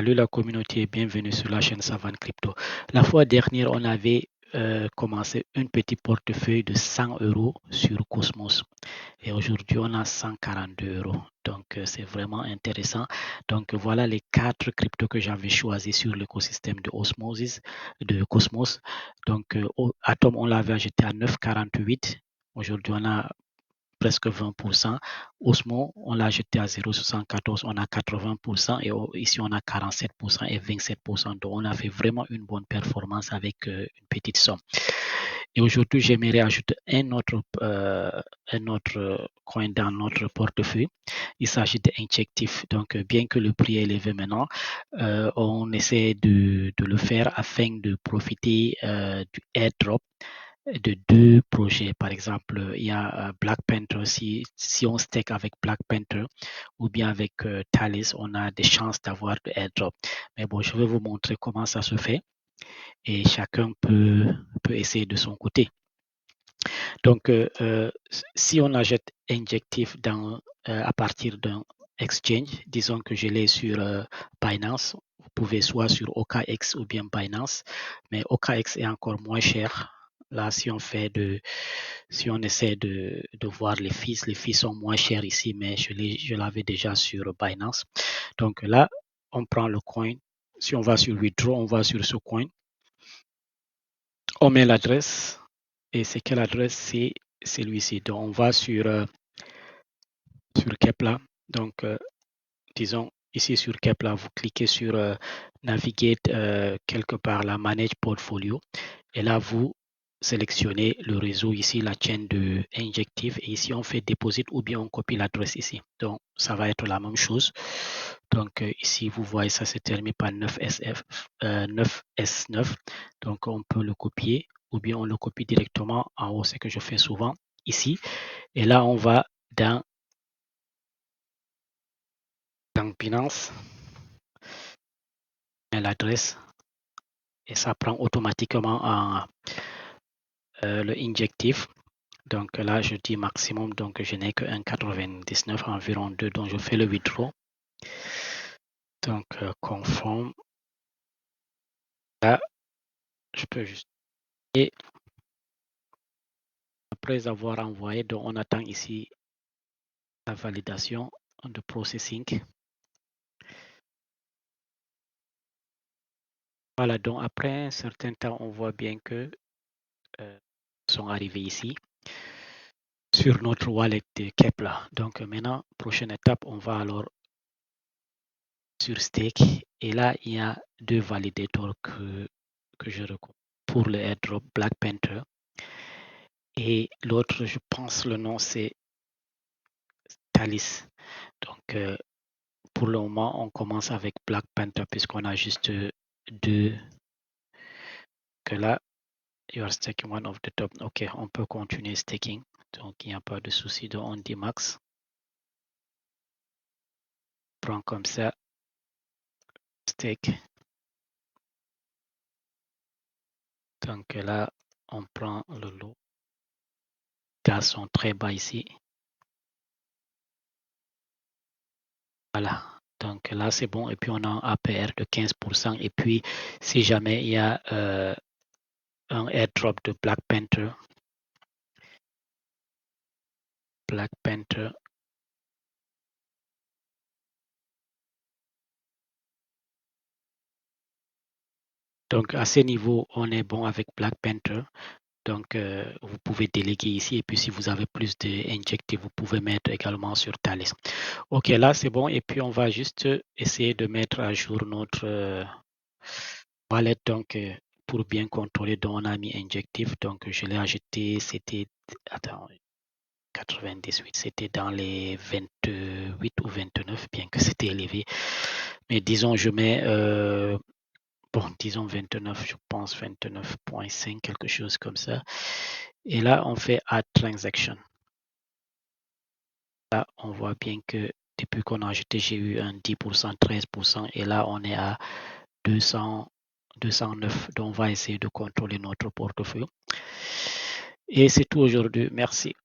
Salut la communauté, bienvenue sur la chaîne Savane Crypto. La fois dernière, on avait commencé un petit portefeuille de 100 euros sur Cosmos et aujourd'hui on a 142 euros. Donc c'est vraiment intéressant. Donc voilà les 4 cryptos que j'avais choisis sur l'écosystème de Cosmos. Donc Atom, on l'avait acheté à 9,48. Aujourd'hui on a presque 20%. Osmo, on l'a jeté à 0,74, on a 80% et ici on a 47% et 27%. Donc on a fait vraiment une bonne performance avec une petite somme. Et aujourd'hui, j'aimerais ajouter un autre coin dans notre portefeuille. Il s'agit d'Injectif. Donc, bien que le prix est élevé maintenant, on essaie de le faire afin de profiter du airdrop de 2 projets. Par exemple, il y a Black Panther. Si on stake avec Black Panther ou bien avec Thales, on a des chances d'avoir de airdrop. Mais bon, je vais vous montrer comment ça se fait et chacun peut essayer de son côté. Donc, si on achète Injectif à partir d'un exchange, disons que je l'ai sur Binance, vous pouvez soit sur OKX ou bien Binance, mais OKX est encore moins cher. Là, si on essaie de voir les fees sont moins chers ici, mais je l'avais déjà sur Binance. Donc là, on prend le coin. Si on va sur Withdraw, on va sur ce coin. On met l'adresse. Et c'est quelle adresse? C'est celui-ci. Donc, on va sur Kepler. Donc, disons, ici sur Kepler, vous cliquez sur Navigate quelque part, la Manage Portfolio. Et là, vous sélectionnez le réseau ici, la chaîne de Injective. Et ici, on fait Deposit ou bien on copie l'adresse ici. Donc, ça va être la même chose. Donc, ici, vous voyez, ça se termine par 9S9. Donc, on peut le copier ou bien on le copie directement en haut, ce que je fais souvent ici. Et là, on va dans Binance, l'adresse et ça prend automatiquement le injectif. Donc là, je dis maximum, donc je n'ai que 1,99 environ 2, donc je fais le withdraw. Donc conforme. Là, je peux juste. Et après avoir envoyé, donc on attend ici la validation de processing. Voilà, donc après un certain temps, on voit bien que sont arrivés ici sur notre wallet de Kepler. Donc maintenant, prochaine étape, on va alors sur stake et là, il y a 2 validateurs que je recommande pour le airdrop Black Panther. Et l'autre, je pense le nom, c'est Thalys. Donc, pour le moment, on commence avec Black Panther puisqu'on a juste 2. Que là, you are staking one of the top. OK, on peut continuer staking. Donc, il n'y a pas de souci. Donc, on dit max. On prend comme ça. Stake. Donc, là, on prend le lot. Les gaz sont très bas ici. Voilà. Donc là, c'est bon. Et puis, on a un APR de 15%. Et puis, si jamais il y a un airdrop de Black Panther. Donc, à ce niveau, on est bon avec Black Panther. Donc, vous pouvez déléguer ici. Et puis, si vous avez plus d'injectés, vous pouvez mettre également sur Thales. OK, là, c'est bon. Et puis, on va juste essayer de mettre à jour notre wallet. Donc, pour bien contrôler, donc on a mis injectif. Donc, je l'ai ajouté. C'était, attends, 98, c'était dans les 28 ou 29, bien que c'était élevé. Mais disons, je mets, disons 29, je pense 29,5, quelque chose comme ça. Et là, on fait Add Transaction. Là, on voit bien que depuis qu'on a ajouté, j'ai eu un 10%, 13%. Et là, on est à 209. Donc, on va essayer de contrôler notre portefeuille. Et c'est tout aujourd'hui. Merci.